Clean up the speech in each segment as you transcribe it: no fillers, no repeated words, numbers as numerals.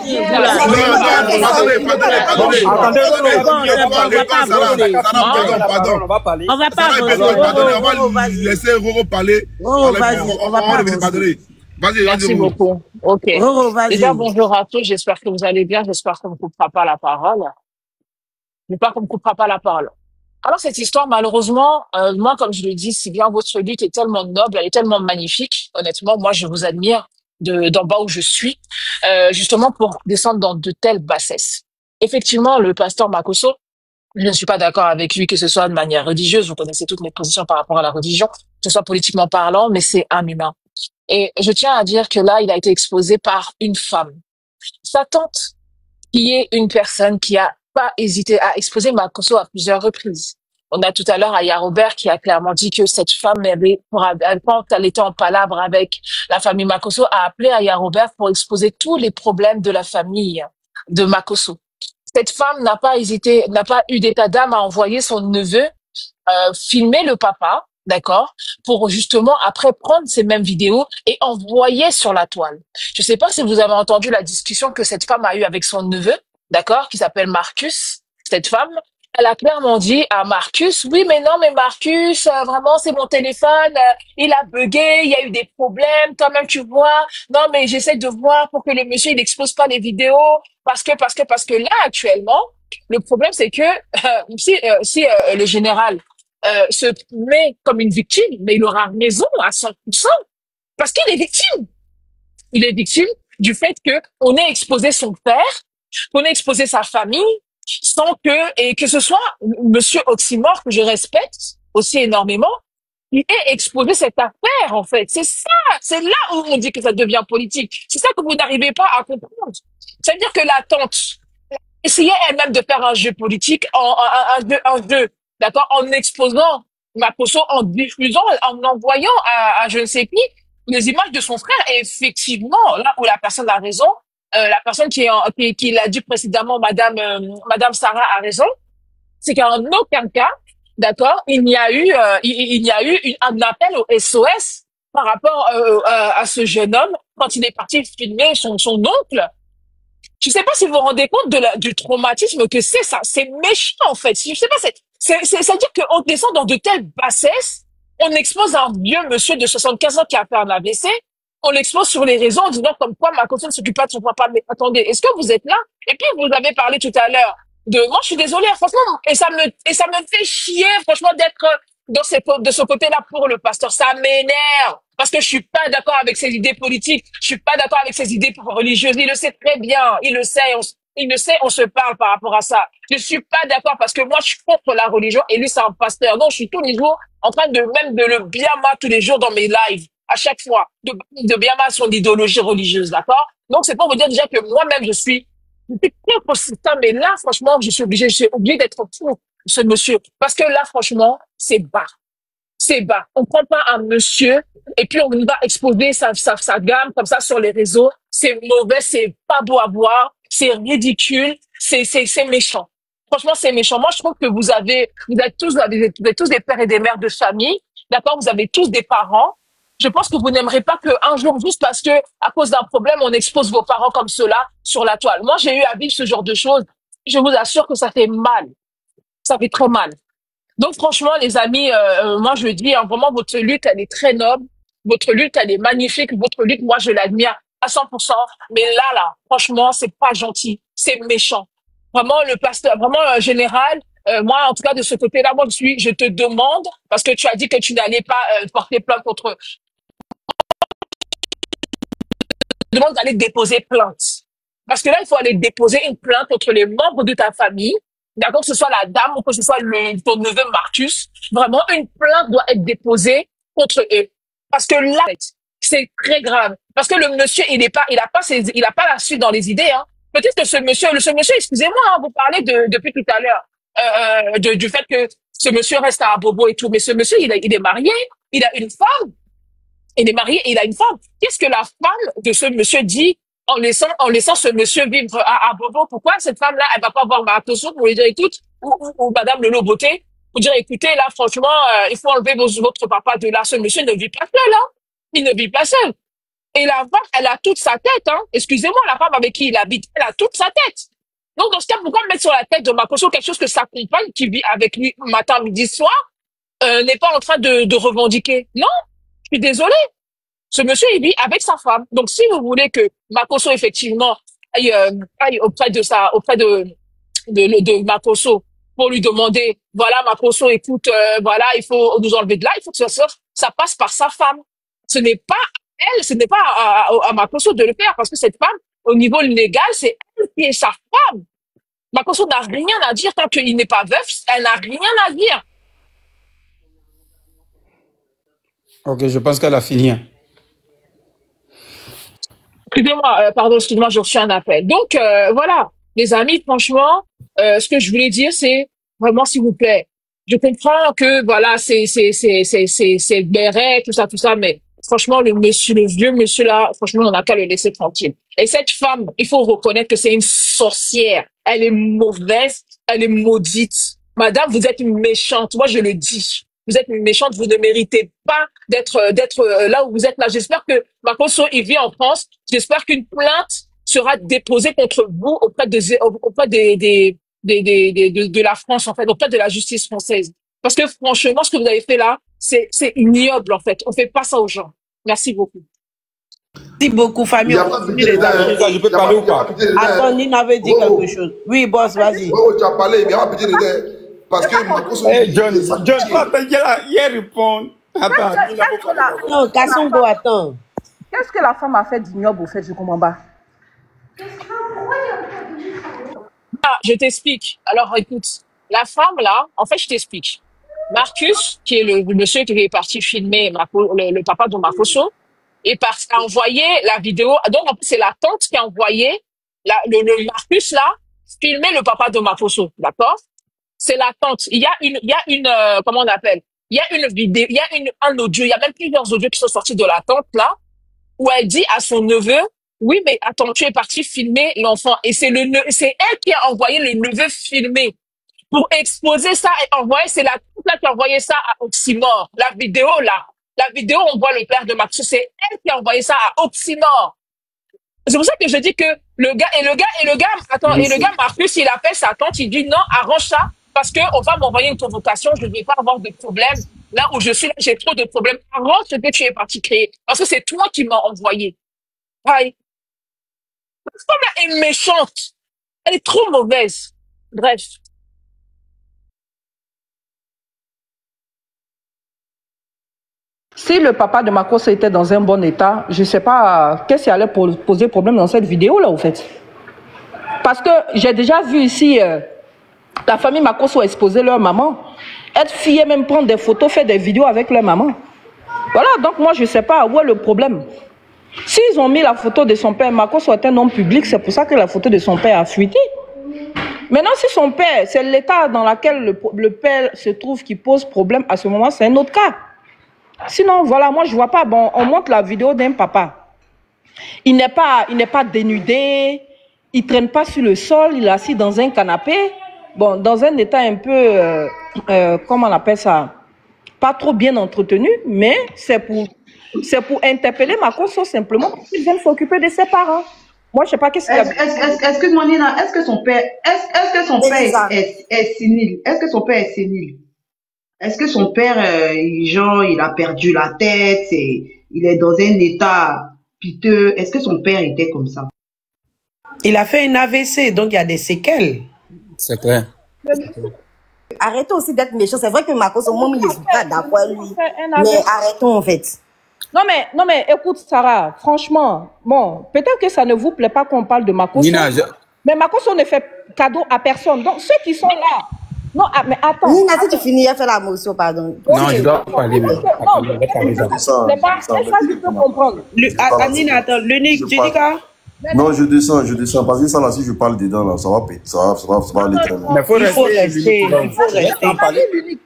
vous Non, là. attendez. On va parler. On va pas On va laisser Roro parler. On va pas avancer. Vas-y, Merci beaucoup. Ok. Déjà, bonjour à tous. J'espère que vous allez bien. J'espère qu'on ne me coupera pas la parole. J'espère qu'on ne me coupera pas la parole. Alors, cette histoire, malheureusement, moi, comme je le dis, si bien votre lutte est tellement noble, elle est tellement magnifique. Honnêtement, moi, je vous admire d'en bas où je suis, justement pour descendre dans de telles bassesses. Effectivement, le pasteur Makosso, je ne suis pas d'accord avec lui, que ce soit de manière religieuse. Vous connaissez toutes mes positions par rapport à la religion, que ce soit politiquement parlant, mais c'est un humain. Et je tiens à dire que là, il a été exposé par une femme. Sa tante, qui est une personne qui a pas hésité à exposer Makosso à plusieurs reprises. On a tout à l'heure Aya Robert qui a clairement dit que cette femme, quand elle était en palabre avec la famille Makosso, a appelé Aya Robert pour exposer tous les problèmes de la famille de Makosso. Cette femme n'a pas hésité, n'a pas eu d'état d'âme à envoyer son neveu filmer le papa, d'accord, pour justement après prendre ces mêmes vidéos et envoyer sur la toile. Je ne sais pas si vous avez entendu la discussion que cette femme a eue avec son neveu, d'accord, qui s'appelle Marcus. Cette femme, elle a clairement dit à Marcus, oui, mais non, mais Marcus, vraiment, c'est mon téléphone, il a bugué, il y a eu des problèmes, toi-même, tu vois. Non, mais j'essaie de voir pour que le monsieur, il n'expose pas les vidéos, parce que là, actuellement, le problème, c'est que si le général se met comme une victime, mais il aura raison à 100%, parce qu'il est victime. Il est victime du fait que on ait exposé son père, qu'on ait exposé sa famille, sans et que ce soit Monsieur Oxymore, que je respecte aussi énormément, il ait exposé cette affaire, en fait. C'est ça, c'est là où on dit que ça devient politique. C'est ça que vous n'arrivez pas à comprendre. C'est-à-dire que la tante essayait elle-même de faire un jeu politique, un jeu, d'accord, en exposant Makosso, en diffusant, en envoyant à je ne sais qui les images de son frère. Et effectivement, là où la personne a raison, la personne qui l'a dit précédemment, Madame Sarah a raison, c'est qu'en aucun cas, d'accord, il n'y a eu un appel au SOS par rapport à ce jeune homme quand il est parti filmer son oncle. Je ne sais pas si vous vous rendez compte du traumatisme que c'est ça. C'est méchant, en fait. Je sais pas, c'est-à-dire qu'on descend dans de telles bassesses, on expose un vieux monsieur de 75 ans qui a fait un AVC, on l'expose sur les réseaux en disant comme quoi Makosso ne s'occupe pas de son papa. Mais attendez, est-ce que vous êtes là? Et puis, vous avez parlé tout à l'heure moi, je suis désolée, franchement, et ça me fait chier, franchement, d'être de ce côté-là pour le pasteur. Ça m'énerve. Parce que je suis pas d'accord avec ses idées politiques. Je suis pas d'accord avec ses idées religieuses. Il le sait très bien. Il le sait. On se parle par rapport à ça. Je suis pas d'accord parce que moi, je suis contre la religion et lui, c'est un pasteur. Donc, je suis tous les jours en train de le biama tous les jours dans mes lives. À chaque fois. De biama son idéologie religieuse. D'accord? Donc, c'est pour vous dire déjà que moi-même, je suis contre ça. Mais là, franchement, je suis obligée d'être pour ce monsieur. Parce que là, franchement, c'est bas. C'est bas. On prend pas un monsieur et puis on va exposer sa gamme comme ça sur les réseaux. C'est mauvais, c'est pas beau à voir, c'est ridicule, c'est méchant. Franchement, c'est méchant. Moi, je trouve que vous êtes tous des pères et des mères de famille. D'accord? Vous avez tous des parents. Je pense que vous n'aimerez pas qu'un jour, juste parce que, à cause d'un problème, on expose vos parents comme cela sur la toile. Moi, j'ai eu à vivre ce genre de choses. Je vous assure que ça fait mal. Ça fait très mal. Donc franchement, les amis, moi je dis hein, vraiment votre lutte, elle est très noble. Votre lutte, elle est magnifique. Votre lutte, moi je l'admire à 100%. Mais là, franchement, c'est pas gentil, c'est méchant. Vraiment le pasteur, vraiment général. Moi, en tout cas de ce côté-là, je te demande parce que tu as dit que tu n'allais pas porter plainte contre. Je te demande d'aller déposer plainte. Parce que là, il faut aller déposer une plainte contre les membres de ta famille. D'accord, que ce soit la dame ou que ce soit ton neveu Marcus, vraiment une plainte doit être déposée contre eux. Parce que là, c'est très grave. Parce que le monsieur, il a pas la suite dans les idées, hein. Peut-être que ce monsieur, excusez-moi, hein, vous parlez depuis tout à l'heure, du fait que ce monsieur reste à un bobo et tout. Mais ce monsieur, il est marié, il a une femme. Il est marié et il a une femme. Qu'est-ce que la femme de ce monsieur dit en laissant ce monsieur vivre à Bobo? Pourquoi cette femme-là, elle va pas voir Makosso pour lui dire, écoute, ou Madame Lolo Beauté, pour dire, écoutez, là, franchement, il faut enlever votre papa de là. Ce monsieur ne vit pas seul, hein. Il ne vit pas seul. Et la femme, elle a toute sa tête, hein. Excusez-moi, la femme avec qui il habite, elle a toute sa tête. Donc, dans ce cas, pourquoi mettre sur la tête de Makosso quelque chose que sa compagne qui vit avec lui matin, midi, soir, n'est pas en train de revendiquer? Non, je suis désolée. Ce monsieur, il vit avec sa femme. Donc, si vous voulez que Makosso, effectivement, aille auprès de Makosso pour lui demander, voilà, Makosso, écoute, voilà, il faut nous enlever de là, il faut que ça passe par sa femme. Ce n'est pas à elle, ce n'est pas à Makosso de le faire, parce que cette femme, au niveau légal, c'est elle qui est sa femme. Makosso n'a rien à dire tant qu'il n'est pas veuf, elle n'a rien à dire. Ok, je pense qu'elle a fini. Excusez-moi, pardon, excusez-moi, j'ai reçu un appel. Donc, voilà, les amis, franchement, ce que je voulais dire, c'est vraiment, s'il vous plaît, je comprends que, voilà, c'est béret, tout ça, mais franchement, le vieux monsieur là, franchement, on n'a qu'à le laisser tranquille. Et cette femme, il faut reconnaître que c'est une sorcière. Elle est mauvaise, elle est maudite. Madame, vous êtes une méchante. Moi, je le dis. Vous êtes une méchante, vous ne méritez pas d'être là où vous êtes là. J'espère que Makosso, il vit en France. J'espère qu'une plainte sera déposée contre vous auprès de la France, en fait, auprès de la justice française. Parce que franchement, ce que vous avez fait là, c'est ignoble, en fait. On fait pas ça aux gens. Merci beaucoup. Merci beaucoup, famille. Je peux parler ou pas? Attends, Nina avait dit quelque chose. Oui, boss, vas-y. Tu as parlé, mais il y a un petit détail. Parce que Makosso... il répond. Attends, non, Kassongo, attends. Qu'est-ce que la femme a fait d'ignoble, au fait, je comprends pas. Ah, je t'explique. Alors, écoute, la femme, là, en fait, je t'explique. Marcus, qui est le monsieur qui est parti filmer le papa de Makosso, a envoyé la vidéo. Donc, en plus, c'est la tante qui a envoyé le Marcus, là, filmer le papa de Makosso. D'accord? C'est la tante. Il y a une, comment on appelle? Il y a une vidéo, il y a un audio, il y a même plusieurs audios qui sont sortis de la tante, là, où elle dit à son neveu, oui, mais attends, tu es parti filmer l'enfant. Et c'est elle qui a envoyé le neveu filmer. Pour exposer ça et envoyer, c'est la tante là qui a envoyé ça à Oxymore. La vidéo, là. La vidéo, on voit le père de Makosso. C'est elle qui a envoyé ça à Oxymore. C'est pour ça que je dis que le gars, Marcus, il appelle sa tante, il dit non, arrange ça, parce que on va m'envoyer une convocation, je ne vais pas avoir de problème. Là où je suis, là, j'ai trop de problèmes. Arrange ce que tu es parti créer. Parce que c'est toi qui m'as envoyé. Aïe. Cette femme-là est méchante. Elle est trop mauvaise. Bref. Si le papa de Makosso était dans un bon état, je ne sais pas qu'est-ce qui allait poser problème dans cette vidéo-là, au fait. Parce que j'ai déjà vu ici la famille Makosso exposer leur maman. Être fille et même prendre des photos, faire des vidéos avec leur maman. Voilà, donc moi, je ne sais pas où est le problème. S'ils ont mis la photo de son père, Makosso est un homme public, c'est pour ça que la photo de son père a fuité. Maintenant, si son père, c'est l'état dans lequel le père se trouve qui pose problème, à ce moment, c'est un autre cas. Sinon, voilà, moi, je ne vois pas. Bon, on montre la vidéo d'un papa. Il n'est pas dénudé, il ne traîne pas sur le sol, il est assis dans un canapé. Bon, dans un état un peu, comment on appelle ça? Pas trop bien entretenu, mais c'est pour interpeller Makosso simplement pour qu'il vienne s'occuper de ses parents. Moi, je ne sais pas qu'est-ce qu'il y a. Excuse-moi, Nina, est-ce que son père, est sénile? Est-ce que son père est sénile? Est-ce que son père, genre, il a perdu la tête, il est dans un état piteux? Est-ce que son père était comme ça? Il a fait une AVC, donc il y a des séquelles. C'est clair. Arrêtons aussi d'être méchants. C'est vrai que Makosso, moi, je ne suis pas d'accord lui. Mais arrêtons, en fait. Non, mais écoute, Sarah, franchement, bon, peut-être que ça ne vous plaît pas qu'on parle de Makosso. Nina, mais Makosso ne fait cadeau à personne. Donc, ceux qui sont là, non, mais attends. Nina, si tu finis, elle fait la motion, pardon. Non, je dois parler. Non, c'est pas ça, je peux comprendre. Nina, attends, l'unique, tu dis quoi? Non, je descends, parce que ça, là, si je parle dedans, là, ça va aller très loin. Mais il faut rester.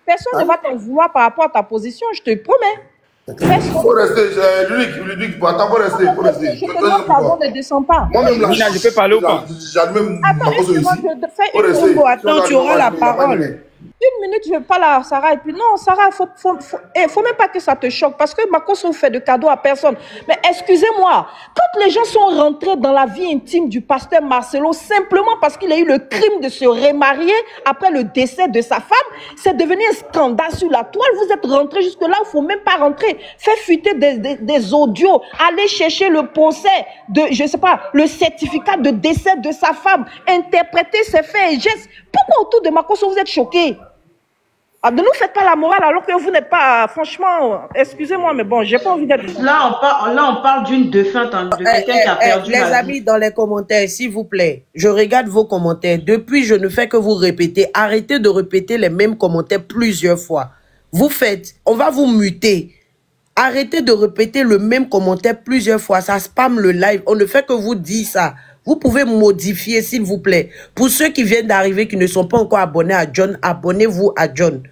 Personne ne va t'en vouloir par rapport à ta position, je te promets. Il faut rester, Ludic, attends, faut rester. Je te demande pardon, ne descends pas. Moi-même, là, Nina, je peux parler ou pas? J'admets Attends, Makosso ici. je fais une combo, attends, tu auras la parole. Une minute, je parle à Sarah et puis non, Sarah, faut même pas que ça te choque parce que Makosso fait de cadeaux à personne. Mais excusez-moi, quand les gens sont rentrés dans la vie intime du pasteur Marcelo simplement parce qu'il a eu le crime de se remarier après le décès de sa femme, c'est devenu un scandale sur la toile. Vous êtes rentrés jusque-là, il faut même pas rentrer. Faites fuiter des audios, allez chercher le procès de, je sais pas, le certificat de décès de sa femme, interpréter ses faits et gestes. Pourquoi autour de Makosso vous êtes choqués? Ah, ne nous faites pas la morale alors que vous n'êtes pas... Franchement, excusez-moi, mais bon, j'ai pas envie d'être... Là, on parle d'une défunte, de quelqu'un qui a perdu les la amis, vie. dans les commentaires, s'il vous plaît, je regarde vos commentaires. Depuis, je ne fais que vous répéter. Arrêtez de répéter les mêmes commentaires plusieurs fois. Vous faites... On va vous muter. Arrêtez de répéter le même commentaire plusieurs fois. Ça spamme le live. On ne fait que vous dire ça. Vous pouvez modifier, s'il vous plaît. Pour ceux qui viennent d'arriver, qui ne sont pas encore abonnés à John, abonnez-vous à John.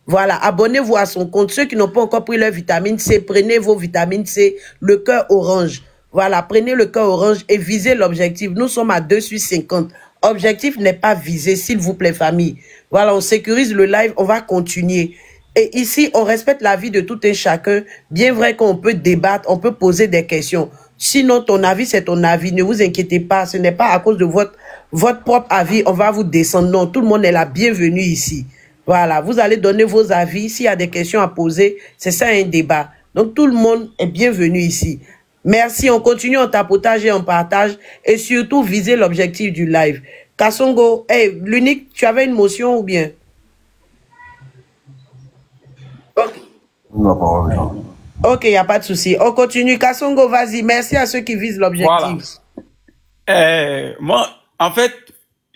Voilà, abonnez-vous à son compte. Ceux qui n'ont pas encore pris leur vitamine C, prenez vos vitamines C, le cœur orange. Voilà, prenez le cœur orange et visez l'objectif. Nous sommes à 2/50. Objectif n'est pas visé, s'il vous plaît, famille. Voilà, on sécurise le live, on va continuer. Et ici, on respecte la vie de tout un chacun. Bien vrai qu'on peut débattre, on peut poser des questions. Sinon, ton avis, c'est ton avis. Ne vous inquiétez pas, ce n'est pas à cause de votre propre avis, on va vous descendre. Non, tout le monde est la bienvenue ici. Voilà, vous allez donner vos avis. S'il y a des questions à poser, c'est ça un débat. Donc, tout le monde est bienvenu ici. Merci, on continue en tapotage et en partage. Et surtout, visez l'objectif du live. Kasongo, hey, l'unique, tu avais une motion ou bien? Ok, il n'y a pas de souci. On continue. Kasongo, vas-y. Merci à ceux qui visent l'objectif. Voilà. Moi, en fait,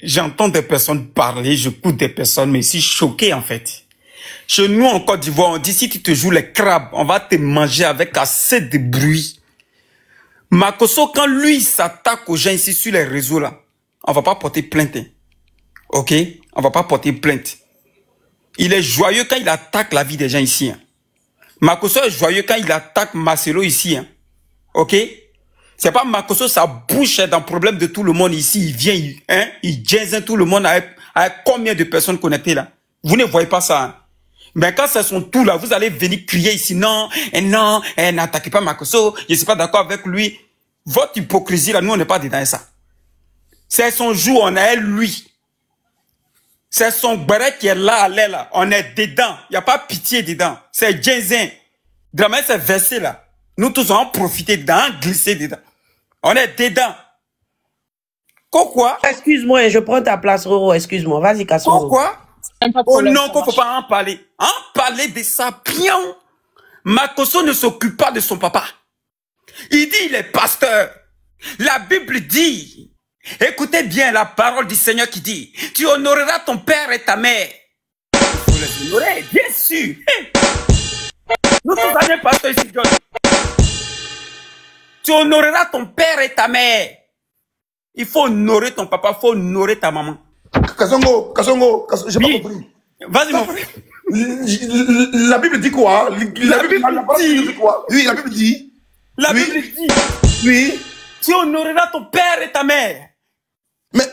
j'entends des personnes parler, j'écoute des personnes, mais je suis choqué, en fait. Chez nous, en Côte d'Ivoire, on dit, si tu te joues les crabes, on va te manger avec assez de bruit. Makosso, quand lui s'attaque aux gens ici sur les réseaux, là, on va pas porter plainte. Hein. Ok? On va pas porter plainte. Il est joyeux quand il attaque la vie des gens ici. Hein. Makosso est joyeux quand il attaque Marcelo ici. Hein. Ok? C'est pas Makosso, sa bouche est dans le problème de tout le monde ici. Il vient, il jazz tout le monde avec combien de personnes connectées là. Vous ne voyez pas ça. Hein? Mais quand c'est son tour là, vous allez venir crier ici, non, n'attaquez pas Makosso, je ne suis pas d'accord avec lui. Votre hypocrisie là, nous on n'est pas dedans ça. C'est son jour, on est lui. C'est son béret qui est là, là. On est dedans. Il n'y a pas pitié dedans. C'est Jensen. Drama, c'est versé là. Nous tous on a profité dedans, glissé dedans. On est dedans. Quoi? Excuse-moi, je prends ta place, Roro. Excuse-moi. Vas-y, Kasongo. Quoi? Oh non, qu'on ne faut pas en parler. En parler de ça, bien. Makosso ne s'occupe pas de son papa. Il dit, il est pasteur. La Bible dit, écoutez bien la parole du Seigneur qui dit, tu honoreras ton père et ta mère. Il faut les honorer, bien sûr. Hey. Nous tous allons pasteur ici, John. Tu honoreras ton père et ta mère. Il faut honorer ton papa, il faut honorer ta maman. Kasongo, j'ai pas compris. Vas-y, mon frère. La Bible dit quoi? La Bible dit quoi? Oui, la Bible dit. La Bible dit. Oui. Tu honoreras ton père et ta mère. Mais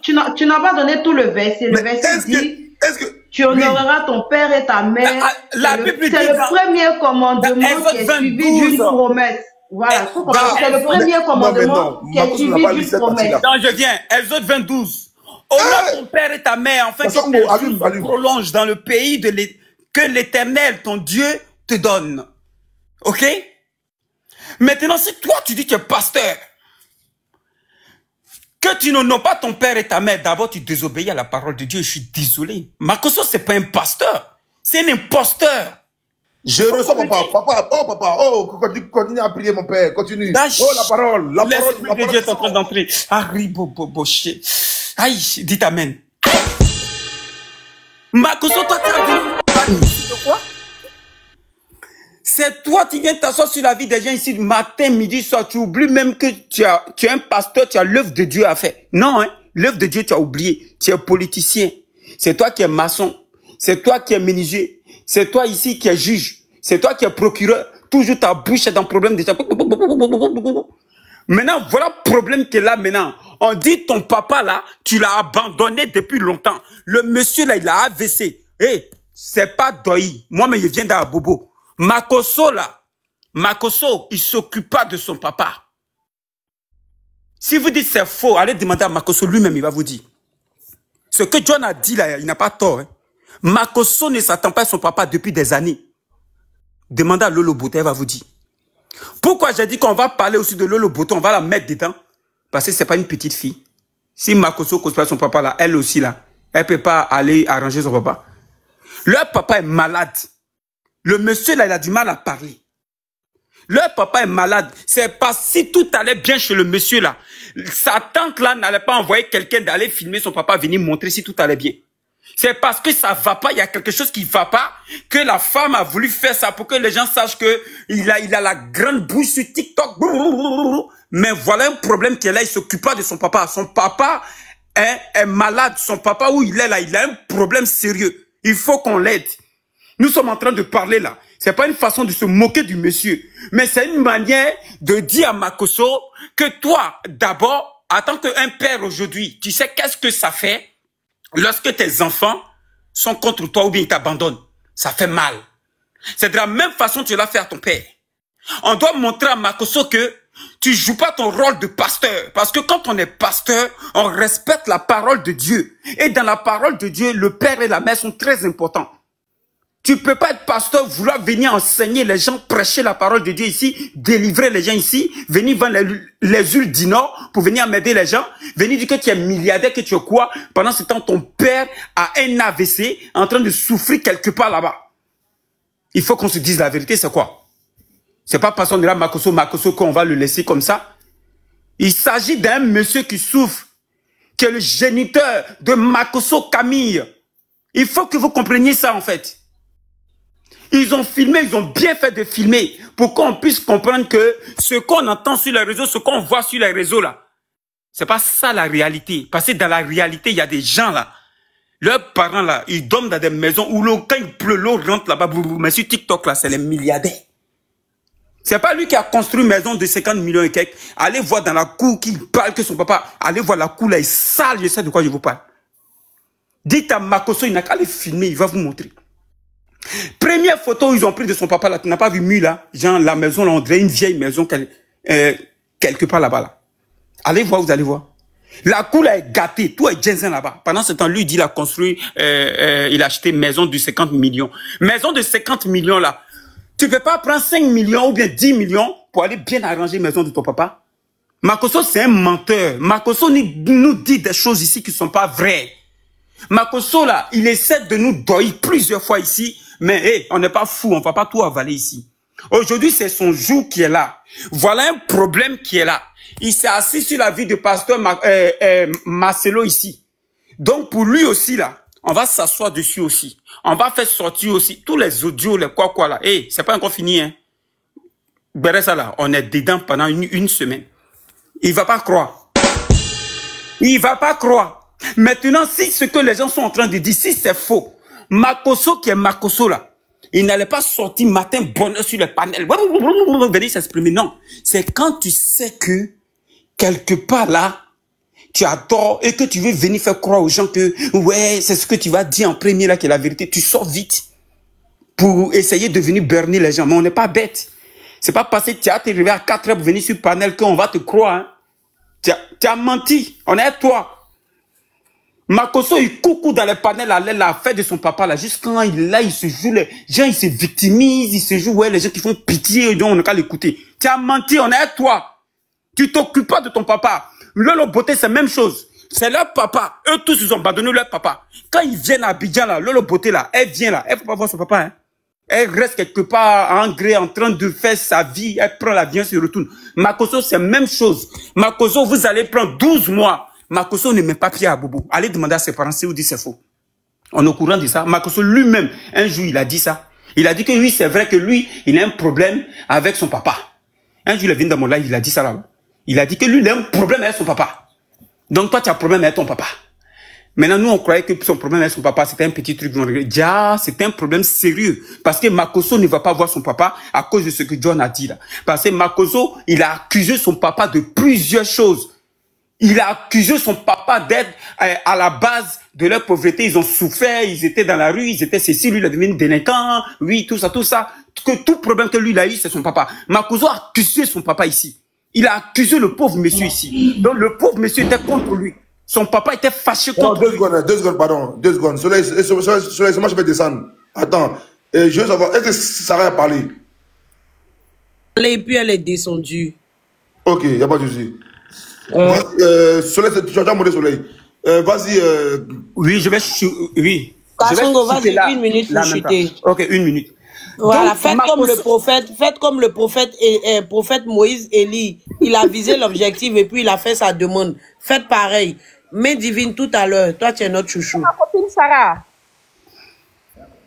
tu n'as pas donné tout le verset. Le verset dit. Tu honoreras ton père et ta mère. C'est le premier commandement qui est suivi d'une promesse. Voilà, c'est le premier commandement qui est suivi d'une promesse. Non, je viens. Exode 22. Honore ton père et ta mère, afin que tu prolonges dans le pays que l'Éternel, ton Dieu, te donne. Ok? Maintenant, si toi, tu dis que tu es pasteur, que tu n'honores pas ton père et ta mère, d'abord, tu désobéis à la parole de Dieu. Je suis désolé. Makosso, c'est pas un pasteur. C'est un imposteur. Je reçois papa. Continue à prier mon père, continue. Oh, la parole. L'Esprit de Dieu est en train d'entrer. Arriboboboché. Aïe, dites amen. Makosso, toi, tu as dit quoi? C'est toi qui viens t'asseoir sur la vie des gens ici, matin, midi, soir. Tu oublies même que tu es un pasteur, tu as l'œuvre de Dieu à faire. Non, hein, l'œuvre de Dieu, tu as oublié. Tu es politicien. C'est toi qui es maçon. C'est toi qui es menuisier. C'est toi ici qui es juge. C'est toi qui es procureur. Toujours ta bouche est dans le problème des gens. Maintenant, voilà le problème qui est là maintenant. On dit ton papa là, tu l'as abandonné depuis longtemps. Le monsieur là, il a AVC. Eh, c'est pas Doi. Moi-même, je viens d'Abobo. Makoso là, Makoso, il s'occupe pas de son papa. Si vous dites c'est faux, allez demander à Makoso lui-même, il va vous dire. Ce que John a dit là, il n'a pas tort. Hein. Makoso ne s'attend pas à son papa depuis des années. Demandez à Lolo Boto, elle va vous dire. Pourquoi j'ai dit qu'on va parler aussi de Lolo Boto, on va la mettre dedans? Parce que c'est pas une petite fille. Si Makoso cause pas son papa là, elle aussi là, elle peut pas aller arranger son papa. Leur papa est malade. Le monsieur là, il a du mal à parler. Leur papa est malade. C'est pas si tout allait bien chez le monsieur là. Sa tante là n'allait pas envoyer quelqu'un d'aller filmer son papa, venir montrer si tout allait bien. C'est parce que ça va pas, il y a quelque chose qui va pas, que la femme a voulu faire ça pour que les gens sachent que il a la grande bouche sur TikTok. Mais voilà un problème qui est là, il s'occupe pas de son papa. Son papa est malade. Son papa où il est là, il a un problème sérieux. Il faut qu'on l'aide. Nous sommes en train de parler là. C'est pas une façon de se moquer du monsieur, mais c'est une manière de dire à Makoso que toi, d'abord, en tant qu'un père aujourd'hui, tu sais qu'est-ce que ça fait lorsque tes enfants sont contre toi ou bien ils t'abandonnent. Ça fait mal. C'est de la même façon que tu l'as fait à ton père. On doit montrer à Makoso que tu joues pas ton rôle de pasteur. Parce que quand on est pasteur, on respecte la parole de Dieu. Et dans la parole de Dieu, le père et la mère sont très importants. Tu peux pas être pasteur, vouloir venir enseigner les gens, prêcher la parole de Dieu ici, délivrer les gens ici, venir vendre les huiles du Nord pour venir m'aider les gens, venir dire que tu es milliardaire, que tu es quoi, pendant ce temps ton père a un AVC en train de souffrir quelque part là-bas. Il faut qu'on se dise la vérité, c'est quoi? C'est pas parce qu'on est là, Makoso, qu'on va le laisser comme ça. Il s'agit d'un monsieur qui souffre, qui est le géniteur de Makoso Camille. Il faut que vous compreniez ça en fait. Ils ont filmé, ils ont bien fait de filmer pour qu'on puisse comprendre que ce qu'on entend sur les réseaux, ce qu'on voit sur les réseaux là, c'est pas ça la réalité. Parce que dans la réalité, il y a des gens là, leurs parents là, ils dorment dans des maisons où l'eau, quand il pleut, l'eau rentre là-bas. Mais sur TikTok là, c'est les milliardaires. C'est pas lui qui a construit une maison de 50 millions et quelques. Allez voir dans la cour qu'il parle que son papa, allez voir la cour là, il est sale, je sais de quoi je vous parle. Dites à Makoso, il n'a qu'à les filmer, il va vous montrer. Première photo ils ont pris de son papa là, tu n'as pas vu Mu là, genre la maison là, on dirait une vieille maison quelque part là-bas là. Allez voir, vous allez voir. La cour là est gâtée, tout est ginzin là-bas. Pendant ce temps, lui il dit il a construit, il a acheté une maison de 50 millions. Maison de 50 millions là, tu peux pas prendre 5 millions ou bien 10 millions pour aller bien arranger la maison de ton papa. Makoso c'est un menteur. Makoso nous dit des choses ici qui sont pas vraies. Makoso là, il essaie de nous doyer plusieurs fois ici, mais hey, on n'est pas fou, on va pas tout avaler ici. Aujourd'hui, c'est son jour qui est là. Voilà un problème qui est là. Il s'est assis sur la vie de pasteur Marcelo ici. Donc pour lui aussi là, on va s'asseoir dessus aussi. On va faire sortir aussi tous les audios, les quoi là. Hey, c'est pas encore fini hein. Berre ça là, on est dedans pendant une semaine. Il va pas croire. Il va pas croire. Maintenant, si ce que les gens sont en train de dire, si c'est faux, Makoso qui est Makoso là, il n'allait pas sortir matin bonheur sur le panel, venir s'exprimer. Non, c'est quand tu sais que quelque part là, tu adores et que tu veux venir faire croire aux gens que ouais, c'est ce que tu vas dire en premier là qui est la vérité. Tu sors vite pour essayer de venir berner les gens. Mais on n'est pas bête. C'est pas parce que tu as arrivé à 4 heures pour venir sur le panel qu'on va te croire. Hein. Tu as menti. On est à toi. Makoso, il coucou dans les panels à la fête de son papa là. Juste quand il est là, il se joue, les gens, ils se victimisent, ils se jouent, ouais, les gens qui font pitié, donc on n'a qu'à l'écouter. Tu as menti, on est à toi. Tu t'occupes pas de ton papa. Lolo Boté, c'est la même chose. C'est leur papa. Eux tous, ils ont abandonné leur papa. Quand ils viennent à Abidjan là, Lolo Boté là, elle vient là, elle faut pas voir son papa, hein. Elle reste quelque part en Gré en train de faire sa vie, elle prend l'avion, se retourne. Makoso, c'est la même chose. Makoso, vous allez prendre 12 mois. Makoso ne met pas pied à Bobo. Allez demander à ses parents si vous dites c'est faux. On est au courant de ça. Makoso lui-même, un jour, il a dit ça. Il a dit que oui, c'est vrai que lui, il a un problème avec son papa. Un jour, il est venu dans mon live, il a dit ça là. Il a dit que lui, il a un problème avec son papa. Donc toi, tu as un problème avec ton papa. Maintenant, nous, on croyait que son problème avec son papa, c'était un petit truc. Ah, c'était un problème sérieux. Parce que Makoso ne va pas voir son papa à cause de ce que John a dit là. Parce que Makoso, il a accusé son papa de plusieurs choses. Il a accusé son papa d'être à la base de leur pauvreté. Ils ont souffert, ils étaient dans la rue, ils étaient ceci, lui il est devenu délinquant, oui, tout ça, tout ça. Que tout problème que lui il a eu, c'est son papa. Makoso a accusé son papa ici. Il a accusé le pauvre monsieur ici. Donc le pauvre monsieur était contre lui. Son papa était fâché contre lui. 2 secondes, pardon. 2 secondes. Soleil, moi je vais descendre. Attends. Je veux savoir, est-ce que Sarah a parlé? Et puis elle est descendue. Ok, il n'y a pas de souci. Soleil, tu as déjà monté Soleil. Vas-y. Oui, je vais... Oui. Kasongo, vas-y, 1 minute pour chuter. Ok, 1 minute. Voilà, faites comme le prophète et prophète Moïse Élie. Il a visé l'objectif et puis il a fait sa demande. Faites pareil. Mais divine tout à l'heure, toi tu es notre chouchou. Ma copine Sarah.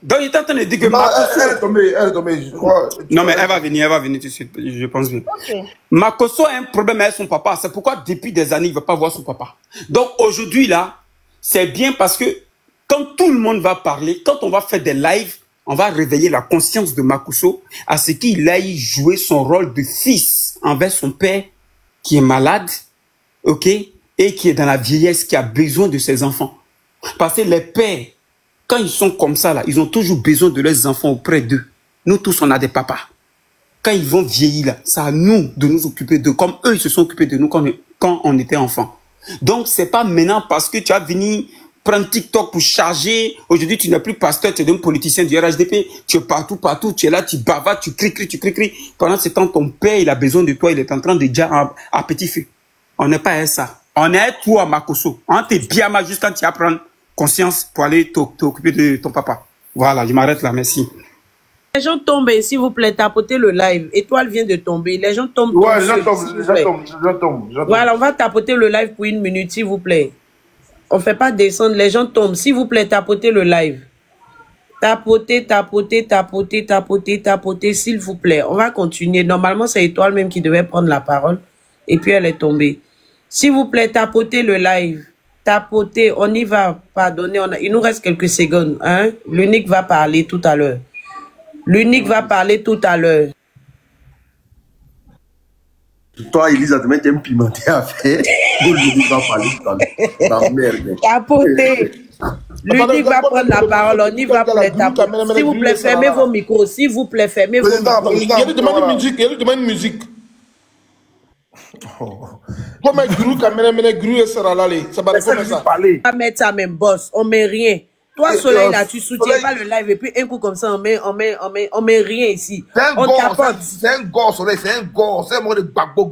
Donc il est en train de dire que elle est tombée, je crois. Non mais elle va venir tout de suite, je pense bien. Okay. Makoso a un problème avec son papa, c'est pourquoi depuis des années il ne veut pas voir son papa. Donc aujourd'hui là, c'est bien parce que quand tout le monde va parler, quand on va faire des lives, on va réveiller la conscience de Makoso à ce qu'il aille jouer son rôle de fils envers son père qui est malade, ok, et qui est dans la vieillesse, qui a besoin de ses enfants. Parce que les pères, quand ils sont comme ça, là, ils ont toujours besoin de leurs enfants auprès d'eux. Nous tous, on a des papas. Quand ils vont vieillir, là, c'est à nous de nous occuper d'eux, comme eux, ils se sont occupés de nous quand on était enfants. Donc, c'est pas maintenant parce que tu as venu prendre TikTok pour charger. Aujourd'hui, tu n'es plus pasteur, tu es un politicien du RHDP. Tu es partout, tu es là, tu bavardes, tu cries. Pendant ce temps, ton père, il a besoin de toi, il est en train de dire à petit feu. On n'est pas à ça. On est à toi, Makoso. On t'est bien mal juste quand tu vas prendre conscience pour aller t'occuper de ton papa. Voilà, je m'arrête là, merci. Les gens tombent, s'il vous plaît, tapotez le live. Étoile vient de tomber. Les gens tombent. Ouais, j'entends. Voilà, on va tapoter le live pour 1 minute, s'il vous plaît. On ne fait pas descendre, les gens tombent. S'il vous plaît, tapotez le live. Tapotez, s'il vous plaît. On va continuer. Normalement, c'est Étoile même qui devait prendre la parole. Et puis, elle est tombée. S'il vous plaît, tapotez le live. Tapotez, on y va. Pardonnez, il nous reste quelques secondes. Hein? L'unique va parler tout à l'heure. Toi, Elisa, demain, tu es un pimenté à faire. L'unique va parler tout à l'heure. La merde. Tapotez. L'unique va prendre la parole. On y va pour les tapoter. S'il vous plaît, fermez vos micros. S'il vous plaît, fermez vos micros. Il y a demande musique. Comme un guru, ça va mettre ça même, boss. On met rien. Toi, Soleil, là, tu soutiens pas le live et puis un coup comme ça, on met rien ici. On tapote. C'est un gosse, Soleil, c'est un gosse. C'est un mot de bago.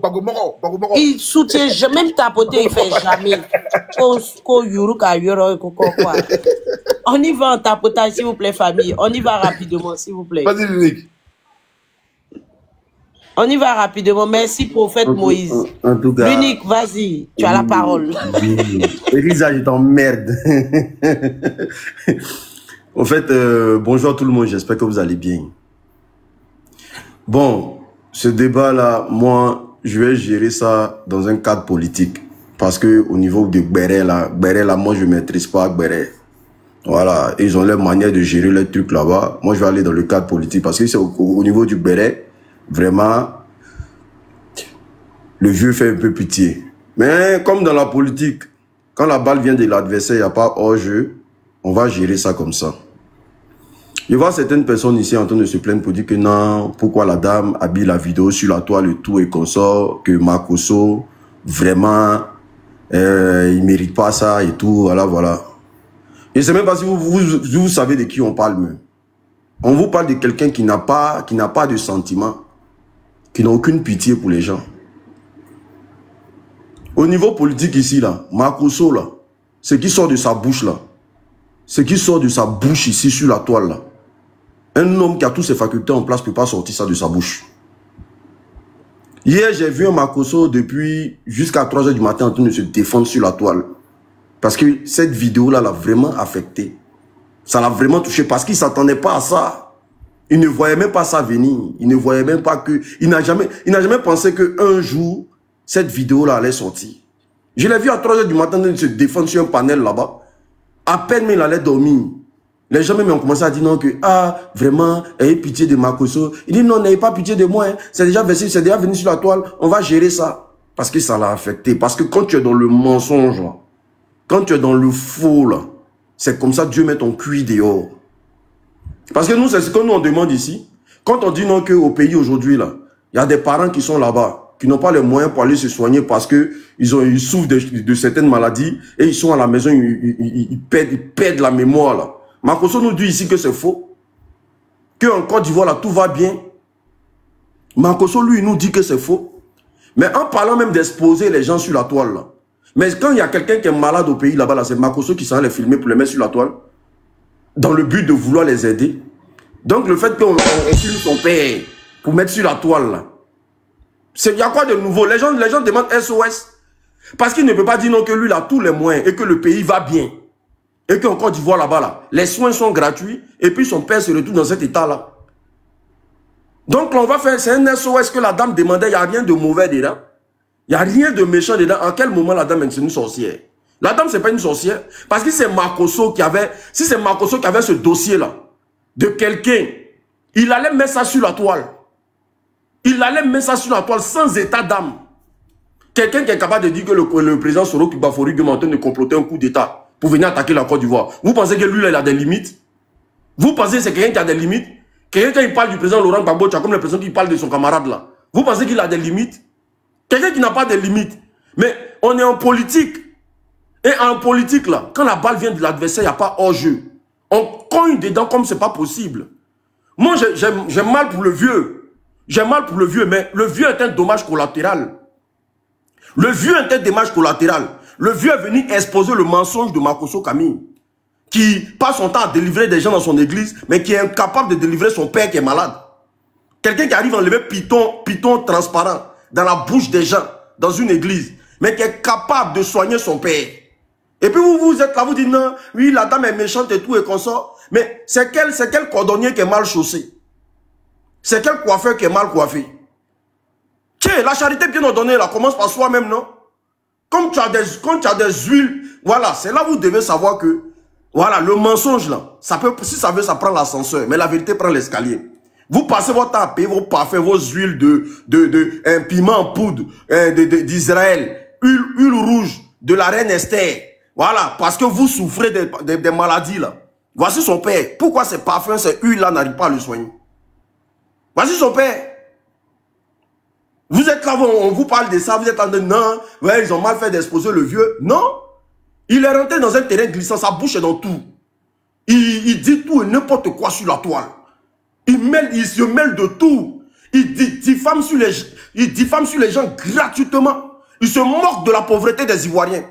Il soutient, même tapoter, il fait jamais. On y va en tapotage, s'il vous plaît, famille. On y va rapidement, s'il vous plaît. Vas-y, Luc. On y va rapidement. Merci, prophète Moïse. En tout cas, l'unique, vas-y, tu as la parole. Oui. Elisa, je t'emmerde. En fait, bonjour à tout le monde, j'espère que vous allez bien. Bon, ce débat-là, moi, je vais gérer ça dans un cadre politique. Parce que au niveau de Gbéré, là, moi, je ne maîtrise pas Gbéré. Voilà, ils ont leur manière de gérer les trucs là-bas. Moi, je vais aller dans le cadre politique parce que c'est au niveau du Gbéré. Vraiment, le vieux fait un peu pitié. Mais comme dans la politique, quand la balle vient de l'adversaire, il n'y a pas hors-jeu, on va gérer ça comme ça. Je vois certaines personnes ici en train de se plaindre pour dire que non, pourquoi la dame habille la vidéo sur la toile, le tout et consort, que Makoso, vraiment, il ne mérite pas ça et tout, voilà. Je ne sais même pas si vous savez de qui on parle même. On vous parle de quelqu'un qui n'a pas de sentiments, qui n'a aucune pitié pour les gens. Au niveau politique ici, là, Makoso, là, ce qui sort de sa bouche, là, ce qui sort de sa bouche ici sur la toile, là, un homme qui a toutes ses facultés en place ne peut pas sortir ça de sa bouche. Hier, j'ai vu un Makoso depuis jusqu'à 3 h du matin en train de se défendre sur la toile. Parce que cette vidéo-là l'a vraiment affecté. Ça l'a vraiment touché parce qu'il ne s'attendait pas à ça. Il ne voyait même pas ça venir. Il ne voyait même pas que... Il n'a jamais pensé qu'un jour, cette vidéo-là allait sortir. Je l'ai vu à 3 h du matin de se défendre sur un panel là-bas. À peine mais il allait dormir. Les gens même ont commencé à dire non que, vraiment, ayez pitié de Makoso. Il dit non, n'ayez pas pitié de moi. Hein. C'est déjà venu sur la toile. On va gérer ça. Parce que ça l'a affecté. Parce que quand tu es dans le mensonge, là, quand tu es dans le faux, là, c'est comme ça que Dieu met ton cuit dehors. Parce que nous, c'est ce que nous on demande ici. Quand on dit non qu'au pays aujourd'hui, là, il y a des parents qui sont là-bas, qui n'ont pas les moyens pour aller se soigner parce que ils souffrent de certaines maladies et ils sont à la maison, ils perdent la mémoire, là. Makosso nous dit ici que c'est faux. Qu'en Côte d'Ivoire, là, tout va bien. Makosso, lui, il nous dit que c'est faux. Mais en parlant même d'exposer les gens sur la toile, là. Mais quand il y a quelqu'un qui est malade au pays là-bas, là, c'est Makosso qui s'en les filmer pour les mettre sur la toile. Dans le but de vouloir les aider. Donc le fait qu'on filme son père pour mettre sur la toile, là. Il y a quoi de nouveau? Les gens demandent SOS. Parce qu'il ne peut pas dire non que lui, il a tous les moyens et que le pays va bien. Et qu'en Côte d'Ivoire là-bas, là, les soins sont gratuits et puis son père se retrouve dans cet état-là. Donc on va faire, c'est un SOS que la dame demandait, il n'y a rien de mauvais dedans. Il n'y a rien de méchant dedans. En quel moment la dame est une sorcière? La dame, c'est pas une sorcière. Parce que c'est Makosso qui avait, si c'est Makosso qui avait ce dossier-là, de quelqu'un, il allait mettre ça sur la toile. Il allait mettre ça sur la toile sans état d'âme. Quelqu'un qui est capable de dire que le président Soro Kibafori est en train de comploter un coup d'état pour venir attaquer la Côte d'Ivoire. Vous pensez que lui, là, il a des limites? Vous pensez que c'est quelqu'un qui a des limites? Quelqu'un qui parle du président Laurent Gbagbo, comme le président qui parle de son camarade là. Vous pensez qu'il a des limites? Quelqu'un qui n'a pas de limites. Mais on est en politique. Et en politique, là, quand la balle vient de l'adversaire, il n'y a pas hors-jeu. On cogne dedans comme c'est pas possible. Moi, j'ai mal pour le vieux. J'ai mal pour le vieux, mais le vieux est un dommage collatéral. Le vieux est un dommage collatéral. Le vieux est venu exposer le mensonge de Makosso Camille, qui passe son temps à délivrer des gens dans son église, mais qui est incapable de délivrer son père qui est malade. Quelqu'un qui arrive à enlever piton transparent dans la bouche des gens, dans une église, mais qui est capable de soigner son père. Et puis vous êtes là, vous dites non, oui, la dame est méchante et tout et qu'on sort. Mais c'est quel cordonnier qui est mal chaussé? C'est quel coiffeur qui est mal coiffé? Tiens, la charité bien ordonnée, là, commence par soi-même, non? Quand tu as des huiles, voilà, c'est là où vous devez savoir que, voilà, le mensonge, là, ça peut, si ça veut, ça prend l'ascenseur, mais la vérité prend l'escalier. Vous passez votre temps à payer vos parfums, vos huiles un piment en poudre d'Israël, huile rouge de la reine Esther. Voilà, parce que vous souffrez des maladies là. Voici son père. Pourquoi ces parfums, ces huiles là n'arrivent pas à le soigner? Voici son père. Vous êtes là, on vous parle de ça, vous êtes là, non, ouais, ils ont mal fait d'exposer le vieux. Non, il est rentré dans un terrain glissant, sa bouche est dans tout. Il dit tout et n'importe quoi sur la toile. Il se mêle de tout. Il diffame sur les gens gratuitement. Il se moque de la pauvreté des Ivoiriens.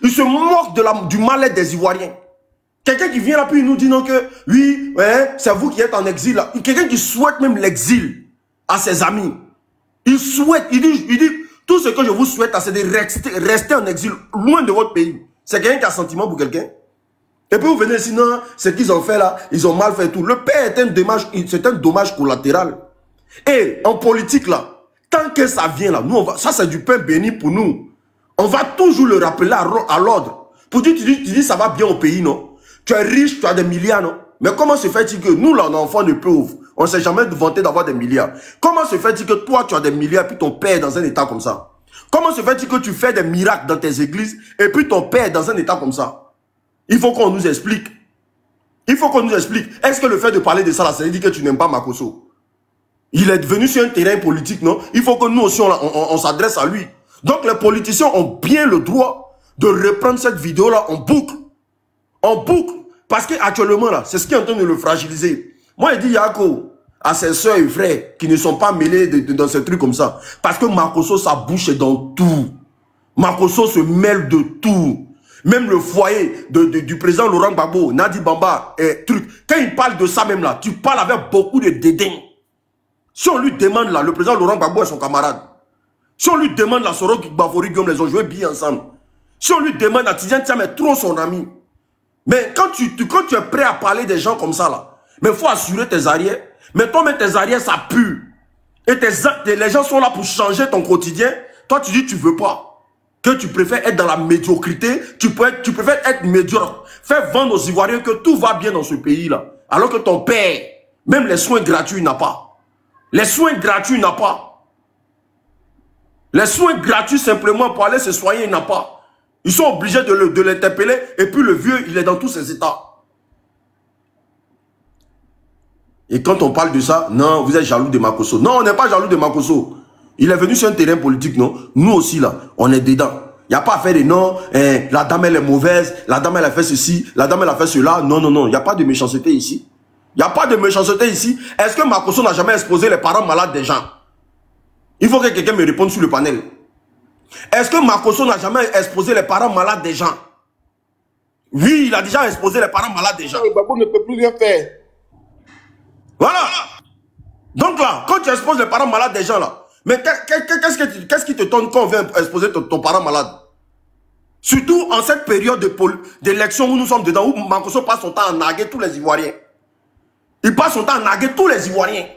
Il se moque du mal-être des Ivoiriens. Quelqu'un qui vient là puis il nous dit non que oui, ouais, c'est vous qui êtes en exil. Quelqu'un qui souhaite même l'exil à ses amis. Il souhaite, il dit tout ce que je vous souhaite, c'est de rester en exil, loin de votre pays. C'est quelqu'un qui a sentiment pour quelqu'un. Et puis vous venez ici, non, ce qu'ils ont fait là, ils ont mal fait tout. Le père est c'est un dommage collatéral. Et en politique là, tant que ça vient là, nous ça c'est du pain béni pour nous. On va toujours le rappeler à l'ordre. Pour dire, tu dis ça va bien au pays, non? Tu es riche, tu as des milliards, non? Mais comment se fait-il que nous là, on est enfants de pauvres, on ne s'est jamais vanté d'avoir des milliards? Comment se fait-il que toi tu as des milliards puis ton père est dans un état comme ça? Comment se fait-il que tu fais des miracles dans tes églises et puis ton père est dans un état comme ça? Il faut qu'on nous explique. Il faut qu'on nous explique. Est-ce que le fait de parler de ça, là, ça veut dire que tu n'aimes pas Makosso? Il est venu sur un terrain politique, non? Il faut que nous aussi, on s'adresse à lui. Donc, les politiciens ont bien le droit de reprendre cette vidéo-là en boucle. En boucle. Parce qu'actuellement, là, c'est ce qui est en train de le fragiliser. Moi, il dit Yako à ses soeurs et frères qui ne sont pas mêlés dans ces trucs comme ça. Parce que Makosso, sa bouche est dans tout. Makosso se mêle de tout. Même le foyer du président Laurent Gbagbo, Nadi Bamba, truc. Quand il parle de ça même là, tu parles avec beaucoup de dédain. Si on lui demande là, le président Laurent Gbagbo est son camarade. Si on lui demande là, Soro Kibafori Guillaume, les ont joué bien ensemble. Si on lui demande à Tidiane Thiam est trop son ami. Mais quand tu es prêt à parler des gens comme ça là, mais il faut assurer tes arrières. Mais toi-même tes arrières ça pue. Et les gens sont là pour changer ton quotidien. Toi tu dis tu veux pas. Que tu préfères être dans la médiocrité, tu préfères être médiocre. Fais vendre aux Ivoiriens que tout va bien dans ce pays-là. Alors que ton père, même les soins gratuits n'a pas. Les soins gratuits n'a pas. Les soins gratuits simplement pour aller se soigner, il n'a pas. Ils sont obligés de l'interpeller et puis le vieux, il est dans tous ses états. Et quand on parle de ça, non, vous êtes jaloux de Makosso. Non, on n'est pas jaloux de Makosso. Il est venu sur un terrain politique, non? Nous aussi, là, on est dedans. Il n'y a pas à faire des noms, la dame, elle est mauvaise, la dame, elle a fait ceci, la dame, elle a fait cela. Non, non, non, il n'y a pas de méchanceté ici. Il n'y a pas de méchanceté ici. Est-ce que Makosso n'a jamais exposé les parents malades des gens? Il faut que quelqu'un me réponde sur le panel. Est-ce que Makosso n'a jamais exposé les parents malades des gens? Oui, il a déjà exposé les parents malades des gens. Babou ne peut plus rien faire. Voilà. Donc là, quand tu exposes les parents malades des gens là, mais qu'est-ce qui te donne quand on vient exposer ton parent malade? Surtout en cette période d'élection où nous sommes dedans, où Makosso passe son temps à narguer tous les Ivoiriens. Il passe son temps à narguer tous les Ivoiriens.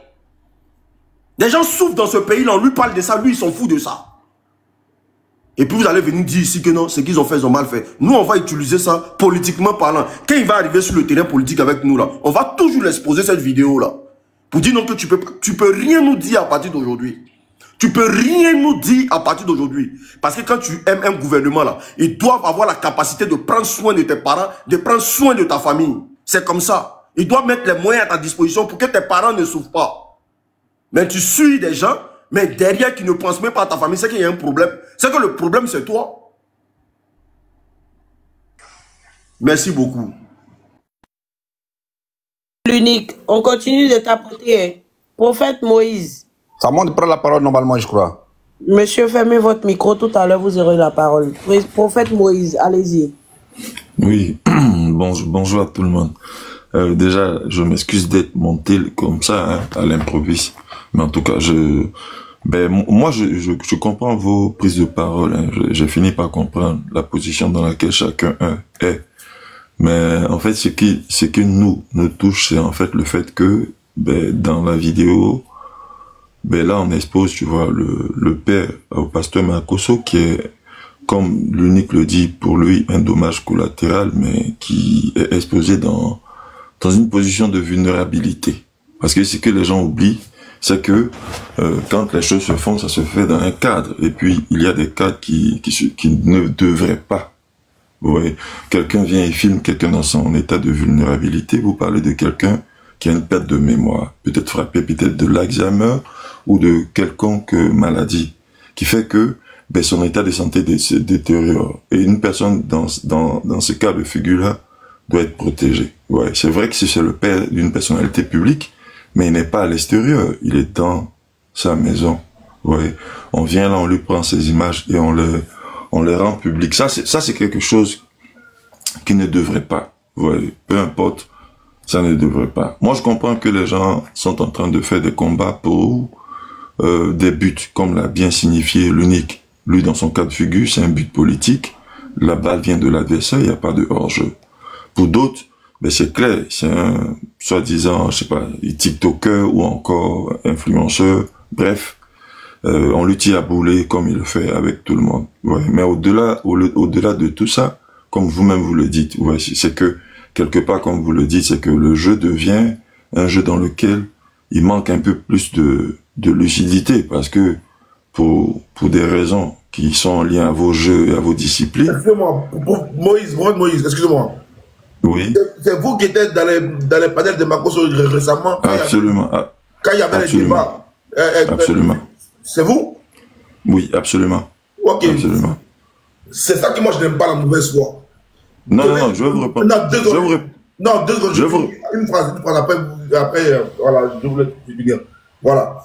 Des gens souffrent dans ce pays-là, on lui parle de ça, lui il s'en fout de ça. Et puis vous allez venir dire ici que non, ce qu'ils ont fait, ils ont mal fait. Nous, on va utiliser ça politiquement parlant. Quand il va arriver sur le terrain politique avec nous là, on va toujours l'exposer cette vidéo là. Pour dire non que tu peux rien nous dire à partir d'aujourd'hui. Tu peux rien nous dire à partir d'aujourd'hui. Parce que quand tu aimes un gouvernement là, ils doivent avoir la capacité de prendre soin de tes parents, de prendre soin de ta famille. C'est comme ça. Ils doivent mettre les moyens à ta disposition pour que tes parents ne souffrent pas. Mais tu suis des gens, mais derrière qui ne pensent même pas à ta famille, c'est qu'il y a un problème. C'est que le problème c'est toi. Merci beaucoup. L'unique, on continue de tapoter. Prophète Moïse. Ça monte prendre la parole normalement, je crois. Monsieur, fermez votre micro, tout à l'heure vous aurez la parole. Prophète Moïse, allez-y. Oui, bonjour à tout le monde. Déjà, je m'excuse d'être monté comme ça, hein, à l'improviste. Mais en tout cas, moi, je comprends vos prises de parole. Hein. J'ai fini par comprendre la position dans laquelle chacun est. Mais en fait, ce qui nous touche, c'est en fait le fait que, dans la vidéo, là, on expose, tu vois, le père au pasteur Makosso, qui est, comme l'unique le dit, pour lui, un dommage collatéral, mais qui est exposé dans une position de vulnérabilité. Parce que ce que les gens oublient, c'est que quand les choses se font, ça se fait dans un cadre. Et puis, il y a des cadres qui ne devraient pas. Vous voyez, quelqu'un vient et filme quelqu'un dans son état de vulnérabilité. Vous parlez de quelqu'un qui a une perte de mémoire, peut-être frappé peut-être de l'Alzheimer ou de quelconque maladie, qui fait que son état de santé se détériore. Et une personne dans ce cas de figure-là doit être protégée. Ouais, c'est vrai que c'est le père d'une personnalité publique, mais il n'est pas à l'extérieur, il est dans sa maison. Ouais, on vient là, on lui prend ses images et on les rend publiques. Ça c'est quelque chose qui ne devrait pas. Ouais, peu importe, ça ne devrait pas. Moi, je comprends que les gens sont en train de faire des combats pour des buts, comme l'a bien signifié l'unique. Lui, dans son cas de figure, c'est un but politique. La balle vient de l'adversaire, il n'y a pas de hors-jeu. Pour d'autres, c'est clair, c'est un soi-disant, je sais pas, TikToker ou encore influenceur. Bref, on lui tire à bouler comme il le fait avec tout le monde. Ouais. Mais au-delà de tout ça, comme vous-même vous le dites, ouais, c'est que quelque part, comme vous le dites, c'est que le jeu devient un jeu dans lequel il manque un peu plus de lucidité, parce que pour des raisons qui sont liées à vos jeux et à vos disciplines. Excusez-moi, Moïse, excusez-moi. Oui. C'est vous qui êtes dans les panels de Makosso récemment. Absolument. Quand il y avait les débats. Absolument. C'est vous? Oui, absolument. Ok. Absolument. C'est ça que moi je n'aime pas, la mauvaise foi. Non, je vais vous répondre. Non, deux secondes. Une phrase après, voilà, je voulais dire. Voilà.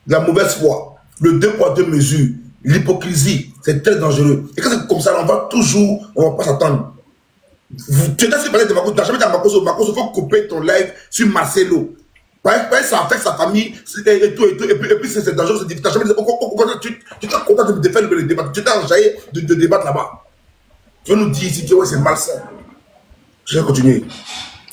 La mauvaise foi, le 2 poids 2 mesures, l'hypocrisie, c'est très dangereux. Et quand c'est comme ça, on va pas s'attendre. Tu as parlé de Makosso, tu n'as jamais dit à Makosso, il faut couper ton live sur Marcelo. Ça affecte sa famille et tout. Et puis c'est dangereux, c'est difficile. Tu n'as jamais dit, tu t'es content de faire le débat. Tu t'es enjaillé de débattre là-bas. Tu veux nous dire ici que ouais, c'est malsain. Je vais continuer.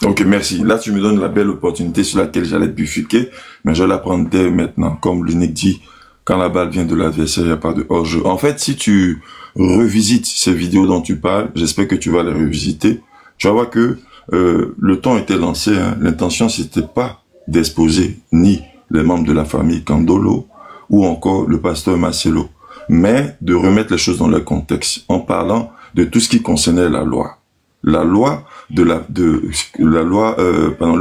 Ok, merci. Là, tu me donnes la belle opportunité sur laquelle j'allais te bifurquer, mais je vais la prendre dès maintenant. Comme l'unique dit, quand la balle vient de l'adversaire, il n'y a pas de hors-jeu. En fait, si tu revisites ces vidéos dont tu parles, j'espère que tu vas les revisiter, tu vas voir que le ton était lancé. Hein. L'intention, c'était pas d'exposer ni les membres de la famille Kandolo ou encore le pasteur Marcelo. mais de remettre les choses dans leur contexte en parlant de tout ce qui concernait la loi. Le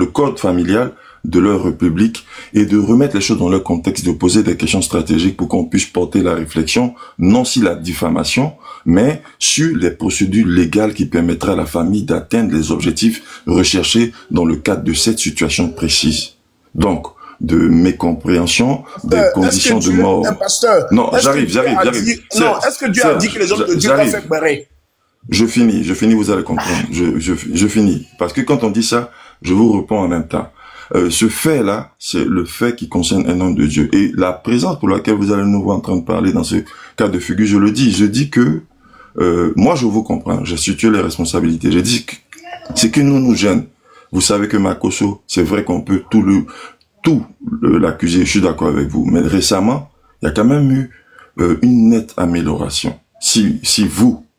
code familial de leur république et de remettre les choses dans leur contexte, de poser des questions stratégiques pour qu'on puisse porter la réflexion, non sur la diffamation, mais sur les procédures légales qui permettraient à la famille d'atteindre les objectifs recherchés dans le cadre de cette situation précise. Donc, de mécompréhension, des conditions de mort. Non, j'arrive. Non, est-ce que Dieu a dit que les hommes de Dieu doivent faire pareil? Je finis, vous allez comprendre. Je finis. Parce que quand on dit ça, je vous réponds en même temps. Ce fait-là, c'est le fait qui concerne un homme de Dieu. Et la présence pour laquelle vous allez nous voir en train de parler dans ce cas de figure, je dis que, moi je vous comprends, j'ai situé les responsabilités. J'ai dit que c'est que nous gêne. Vous savez que Makosso, c'est vrai qu'on peut tout l'accuser, je suis d'accord avec vous. Mais récemment, il y a quand même eu une nette amélioration. Si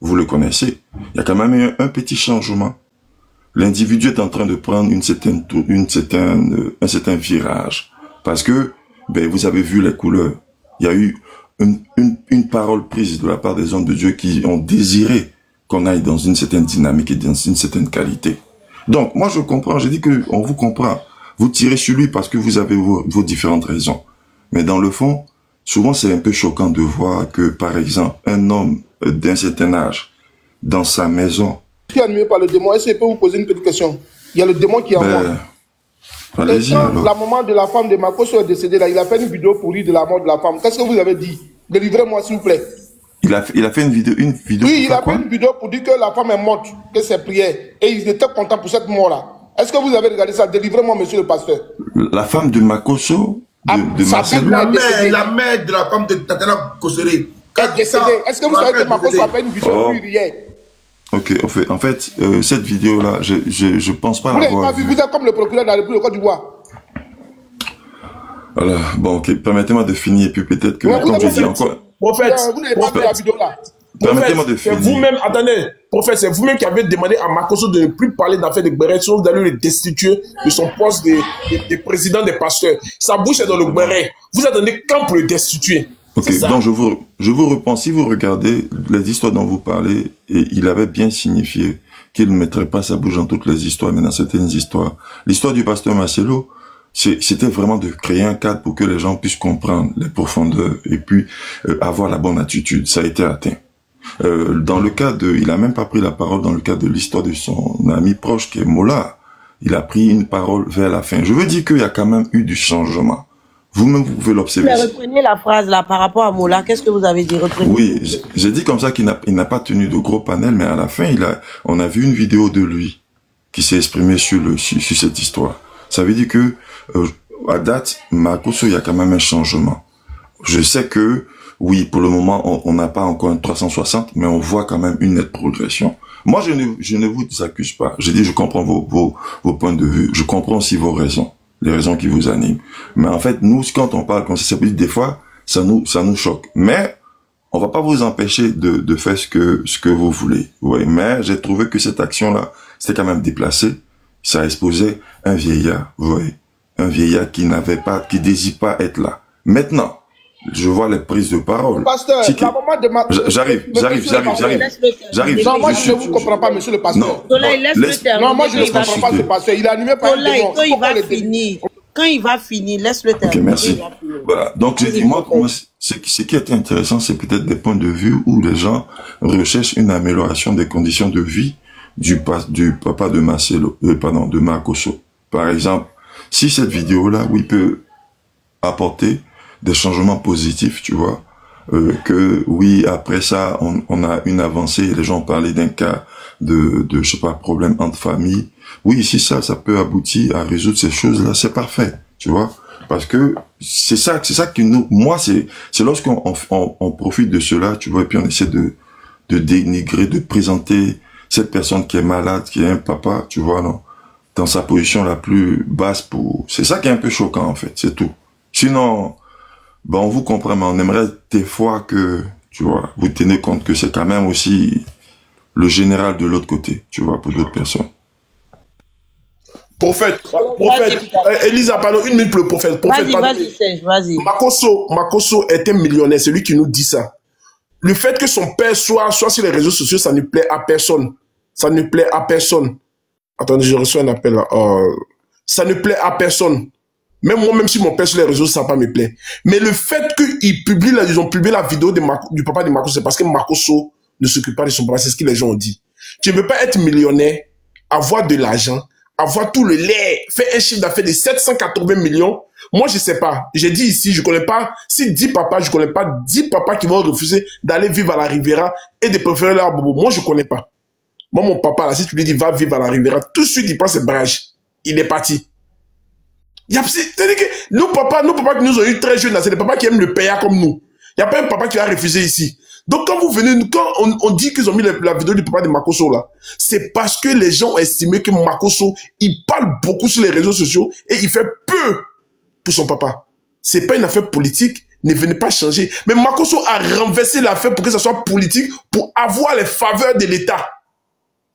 vous le connaissez, il y a quand même eu un petit changement. L'individu est en train de prendre un certain virage. Parce que, vous avez vu les couleurs. Il y a eu une parole prise de la part des hommes de Dieu qui ont désiré qu'on aille dans une certaine dynamique et dans une certaine qualité. Donc, moi je comprends, j'ai dit qu'on vous comprend. Vous tirez sur lui parce que vous avez vos différentes raisons. Mais dans le fond, souvent c'est un peu choquant de voir que, par exemple, un homme d'un certain âge, dans sa maison... Qui est animé par le démon, est-ce que je peux vous poser une petite question? Il y a le démon qui est en moi. Allez-y, la maman de la femme de Makosso est décédée là, il a fait une vidéo pour lui de la mort de la femme. Qu'est-ce que vous avez dit? Délivrez-moi s'il vous plaît. Il a fait une vidéo Oui, il a fait une vidéo pour dire que la femme est morte, que c'est prière. Et il était content pour cette mort-là. Est-ce que vous avez regardé ça? Délivrez-moi, monsieur le pasteur. La femme de Makosso, de Marcelo. La mère de la femme de Tatana Kosséré. Est décédée. Est-ce que vous savez que Makosso a fait une vidéo pour lui hier? Ok, en fait, cette vidéo-là, je pense pas l'avoir vue. Vous êtes comme le procureur de la République de Côte d'Ivoire. Voilà, bon, ok, permettez-moi de finir, et puis peut-être que, comme je dis encore... Prophète, vous n'avez pas vu la vidéo-là. Permettez-moi de finir. C'est vous-même, attendez, prophète, c'est vous-même qui avez demandé à Makosso de ne plus parler d'affaires de Béret, sauf d'aller le destituer de son poste de président des pasteurs. Sa bouche est dans le Béret. Vous attendez quand pour le destituer? Ok, donc je vous réponds. Si vous regardez les histoires dont vous parlez, et il avait bien signifié qu'il ne mettrait pas sa bouche dans toutes les histoires, mais dans certaines histoires. L'histoire du pasteur Marcelo, c'était vraiment de créer un cadre pour que les gens puissent comprendre les profondeurs et puis avoir la bonne attitude. Ça a été atteint. Dans le cas il a même pas pris la parole dans le cadre de l'histoire de son ami proche qui est Mola. Il a pris une parole vers la fin. Je veux dire qu'il y a quand même eu du changement. Vous-même, vous pouvez l'observer. Reprenez la phrase là par rapport à Mola. Qu'est-ce que vous avez dit? Reprenez. Oui, j'ai dit comme ça qu'il n'a pas tenu de gros panels, mais à la fin, on a vu une vidéo de lui qui s'est exprimé sur cette histoire. Ça veut dire que, à date, Makosso, il y a quand même un changement. Je sais que, oui, pour le moment, on n'a pas encore un 360, mais on voit quand même une nette progression. Moi, je ne vous accuse pas. J'ai dit, je comprends vos points de vue. Je comprends aussi vos raisons. Les raisons qui vous animent. Mais en fait, nous, quand on parle comme ça, des fois, ça nous choque. Mais, on va pas vous empêcher de faire ce que vous voulez. Ouais. Mais, j'ai trouvé que cette action-là, c'était quand même déplacé. Ça exposait un vieillard, vous voyez. Un vieillard qui désire pas être là. Maintenant, je vois les prises de parole. Pasteur, la maman de ma... J'arrive. Non, moi, je ne vous comprends pas, monsieur le pasteur. Non, moi, je ne comprends pas ce pasteur. Il est animé par un démon. Quand il va finir, laisse-le terminer. Ok, merci. Voilà. Donc, j'ai dit, moi, ce qui était intéressant, c'est peut-être des points de vue où les gens recherchent une amélioration des conditions de vie du papa de de Makosso. Par exemple, si cette vidéo-là, où il peut apporter des changements positifs, tu vois, que oui, après ça, on a une avancée, les gens parlaient d'un cas de je sais pas, problème entre familles. Oui, si ça peut aboutir à résoudre ces choses-là, c'est parfait, tu vois, parce que c'est ça que moi, c'est lorsqu'on on profite de cela, tu vois, et puis on essaie de dénigrer, de présenter cette personne qui est malade, qui est un papa, tu vois, non, dans sa position la plus basse c'est ça qui est un peu choquant, en fait, c'est tout. Sinon, on vous comprend, mais on aimerait des fois que, tu vois, vous tenez compte que c'est quand même aussi le général de l'autre côté, tu vois, pour d'autres personnes. Prophète, Elisa, pardon, une minute pour le prophète. Vas-y, Serge, vas-y. Makosso est un millionnaire, c'est lui qui nous dit ça. le fait que son père soit sur les réseaux sociaux, ça ne plaît à personne. Ça ne plaît à personne. Attendez, je reçois un appel là. Ça ne plaît à personne. Même moi, même si mon père sur les réseaux, ça ne me plaît. Mais le fait qu'ils ont publié la vidéo du papa de Makosso, c'est parce que Makosso ne s'occupe pas de son papa. C'est ce que les gens ont dit. Tu ne veux pas être millionnaire, avoir de l'argent, avoir tout le lait, faire un chiffre d'affaires de 780 millions. Moi, je ne sais pas. J'ai dit ici, je ne connais pas. Si 10 papas, je ne connais pas 10 papas qui vont refuser d'aller vivre à la Riviera et de préférer leur bobo. Moi, je ne connais pas. Moi, mon papa, là, si tu lui dis va vivre à la Riviera, tout de suite, il prend ses barrages. Il est parti. C'est-à-dire que nos papas qui nous ont eu très jeunes, c'est des papas qui aiment le payer comme nous. Il n'y a pas un papa qui a refusé ici. Donc quand vous venez, quand on dit qu'ils ont mis la vidéo du papa de Makosso là, c'est parce que les gens ont estimé que Makosso, il parle beaucoup sur les réseaux sociaux et il fait peu pour son papa. C'est pas une affaire politique, ne venez pas changer. Mais Makosso a renversé l'affaire pour que ça soit politique, pour avoir les faveurs de l'État.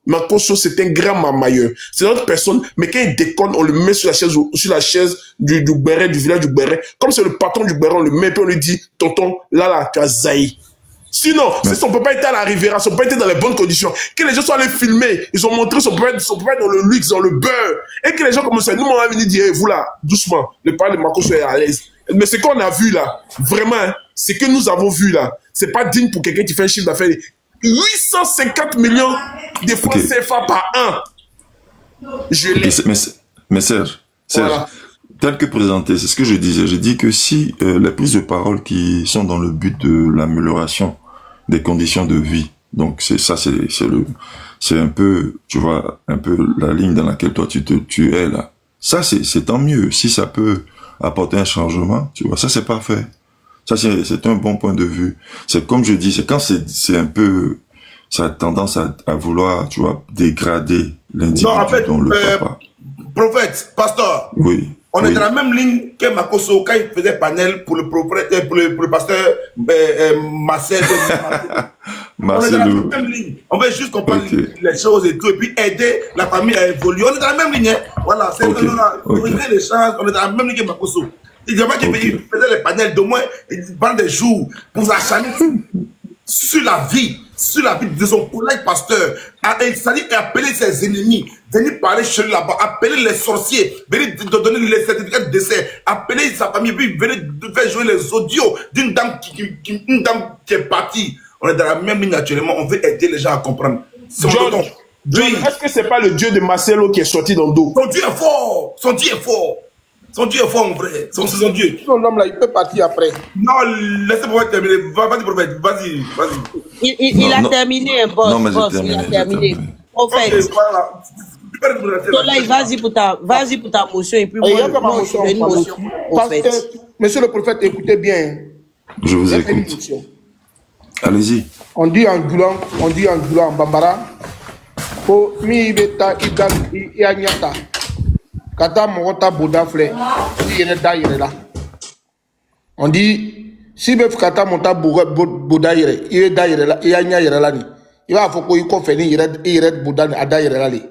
Makosso, c'est un grand mamailleur. C'est notre personne, mais quand il déconne, on le met sur la chaise du Béret, du village du Béret. Comme c'est le patron du Béret, on le met, puis on lui dit, tonton, là, tu as zaï. Sinon, si son papa était à la Riviera, son papa était dans les bonnes conditions, que les gens soient allés filmer, ils ont montré son papa dans le luxe, dans le beurre, et que les gens commençaient, nous, on va venir dire, hey, vous là, doucement, le père de Makosso est à l'aise. Mais ce qu'on a vu là, vraiment, ce que nous avons vu là, c'est pas digne pour quelqu'un qui fait un chiffre d'affaires 850 millions de francs CFA par an. Je l'ai. Mais Serge, voilà. Tel que présenté, c'est ce que je disais. Je dis que si les prises de parole qui sont dans le but de l'amélioration des conditions de vie, donc c'est un peu, tu vois, un peu la ligne dans laquelle toi tu es là. Ça c'est tant mieux. Si ça peut apporter un changement, tu vois, ça c'est parfait. Ça, c'est un bon point de vue. C'est comme je dis, c'est quand c'est un peu, ça a tendance à vouloir, tu vois, dégrader l'individu dont le papa. Prophète, pasteur. Oui. On est dans la même ligne que Makosso quand il faisait panel pour le pasteur Marcel. On est dans la même ligne. On veut juste comprendre les choses et tout, et puis aider la famille à évoluer. On est dans la même ligne. Hein. Voilà, c'est les chances. On est dans la même ligne que Makosso. Il faisait les panels d'au moins pendant des jours pour s'acharner sur la vie de son collègue pasteur. C'est-à-dire appeler ses ennemis, venir parler chez lui là-bas, appeler les sorciers, venir donner les certificats de décès, appeler sa famille, puis venir faire jouer les audios d'une dame qui est partie. On est dans la même ligne actuellement, on veut aider les gens à comprendre. John, est-ce que c'est pas le Dieu de Marcelo qui est sorti dans le dos? Son Dieu est fort, son Dieu est fort. Son Dieu est fort, mon frère. Son Dieu. Son homme là, il peut partir après. Non, laissez-moi terminer. Vas-y, prophète. Vas-y. Il a terminé, boss. Non, mais il a terminé. Prophète. Vas-y pour ta motion. Et puis moi, je fais une motion. Monsieur le prophète, écoutez bien. Je vous écoute. Allez-y. On dit en Gulan, en Bambara. Pour mi beta igal ianyata. Kata Morota Bouda Flé, on dit, si Bef Kata Monta Bouda Yere, il est d'ailleurs, il y a Yerelani. Il va faut qu'il confère, il est Bouda à Dayerelali.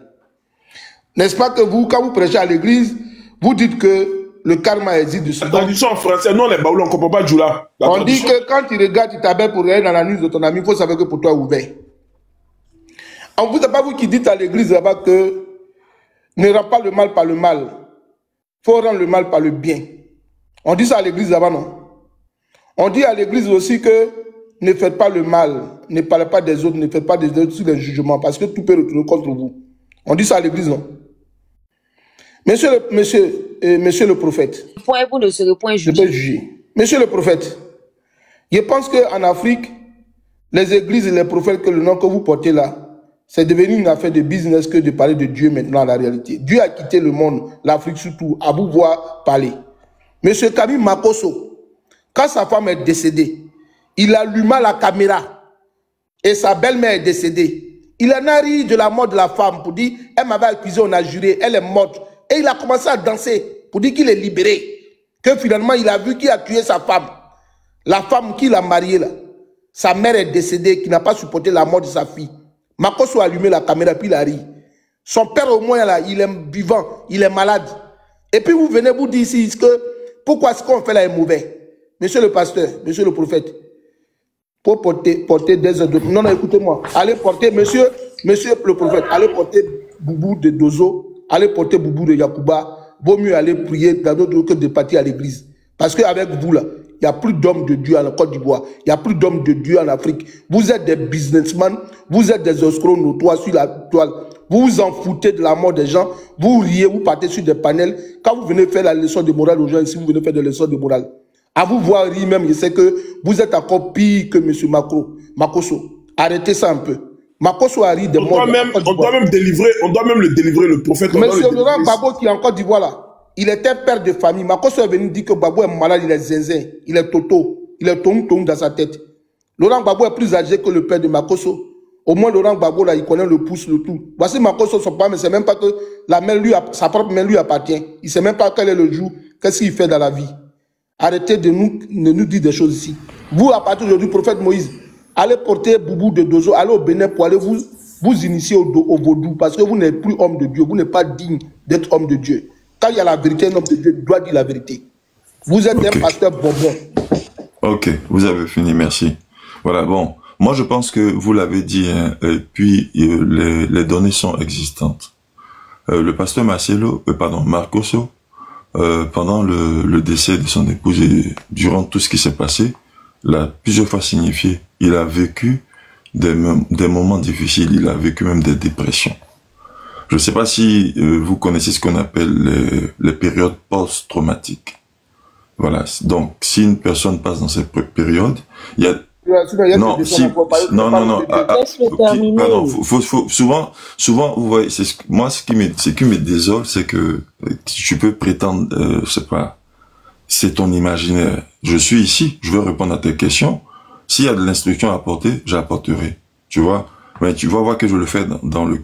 N'est-ce pas que vous, quand vous prêchez à l'église, vous dites que le karma existe de ce temps? La traduction en français, non, les baoulés, on ne comprend pas Djoula. On dit que quand tu regardes, tu t'appelles pour regarder dans la nuit de ton ami, il faut savoir que pour toi, ouvert. En plus, c'est pas vous qui dites à l'église là-bas que ne rends pas le mal par le mal. Il faut rendre le mal par le bien. On dit ça à l'église là-bas, non? On dit à l'église aussi que ne faites pas le mal, ne parlez pas des autres, ne faites pas des autres sur les jugements, parce que tout peut retourner contre vous. On dit ça à l'église, non? Monsieur le prophète. Point vous ne serez point jugé. Monsieur le prophète, je pense qu'en Afrique, les églises et les prophètes, que le nom que vous portez là, c'est devenu une affaire de business que de parler de Dieu maintenant, la réalité. Dieu a quitté le monde, l'Afrique surtout, à vous voir parler. Monsieur Camille Makosso, quand sa femme est décédée, il alluma la caméra et sa belle-mère est décédée. Il en a ri de la mort de la femme pour dire, elle m'avait accusé, on a juré, elle est morte. Et il a commencé à danser pour dire qu'il est libéré. Que finalement, il a vu qui a tué sa femme. La femme qu'il a mariée là. Sa mère est décédée, qui n'a pas supporté la mort de sa fille. Makosso a allumé la caméra, puis il a ri. Son père, au moins, là, il est vivant, il est malade. Et puis vous venez vous dire ici que pourquoi ce qu'on fait là est mauvais. Monsieur le pasteur, monsieur le prophète, pour porter des heures de... Non, écoutez-moi. Allez porter, monsieur le prophète, allez porter Boubou de Dozo, allez porter Boubou de Yacouba. Vaut mieux aller prier dans d'autres que de partir à l'église. Parce qu'avec vous, là, il n'y a plus d'hommes de Dieu en Côte d'Ivoire. Il n'y a plus d'hommes de Dieu en Afrique. Vous êtes des businessmen, vous êtes des escrocs notoires sur la toile. Vous vous en foutez de la mort des gens. Vous riez, vous partez sur des panels. Quand vous venez faire la leçon de morale aux gens ici, vous venez faire des leçons de morale. À vous voir rire même, je sais que vous êtes encore pire que M. Makosso. Arrêtez ça un peu. Makosso a ri des morts. On doit même le délivrer, le prophète. Monsieur Laurent Gbagbo qui est en Côte d'Ivoire là, il était père de famille. Makosso est venu dire que Gbagbo est malade, il est zinzin, il est toto, il est tom dans sa tête. Laurent Gbagbo est plus âgé que le père de Makosso. Au moins Laurent Gbagbo là, il connaît le pouce, le tout. Voici Makosso son père, mais c'est même pas que la main sa propre main lui appartient. Il sait même pas quel est le jour, qu'est-ce qu'il fait dans la vie. Arrêtez de nous dire des choses ici. Vous, à partir d'aujourd'hui, prophète Moïse, allez porter Boubou de Dozo, allez au Bénin pour aller vous initier au vaudou, parce que vous n'êtes plus homme de Dieu, vous n'êtes pas digne d'être homme de Dieu. Quand il y a la vérité, un homme de Dieu doit dire la vérité. Vous êtes un pasteur bonbon. Ok, vous avez fini, merci. Voilà, bon, moi je pense que vous l'avez dit, hein, et puis les données sont existantes. Le pasteur Marcosso, pendant le décès de son épouse et durant tout ce qui s'est passé, l'a plusieurs fois signifié. Il a vécu des moments difficiles, il a vécu même des dépressions. Je ne sais pas si vous connaissez ce qu'on appelle les périodes post-traumatiques. Voilà. Donc, si une personne passe dans cette période, il y a... Souvent, vous voyez, moi, ce qui me désole, c'est que tu peux prétendre, je sais pas, c'est ton imaginaire. Je suis ici, je veux répondre à tes questions. S'il y a de l'instruction à apporter, j'apporterai. Tu vois? Mais tu vas voir que je le fais dans le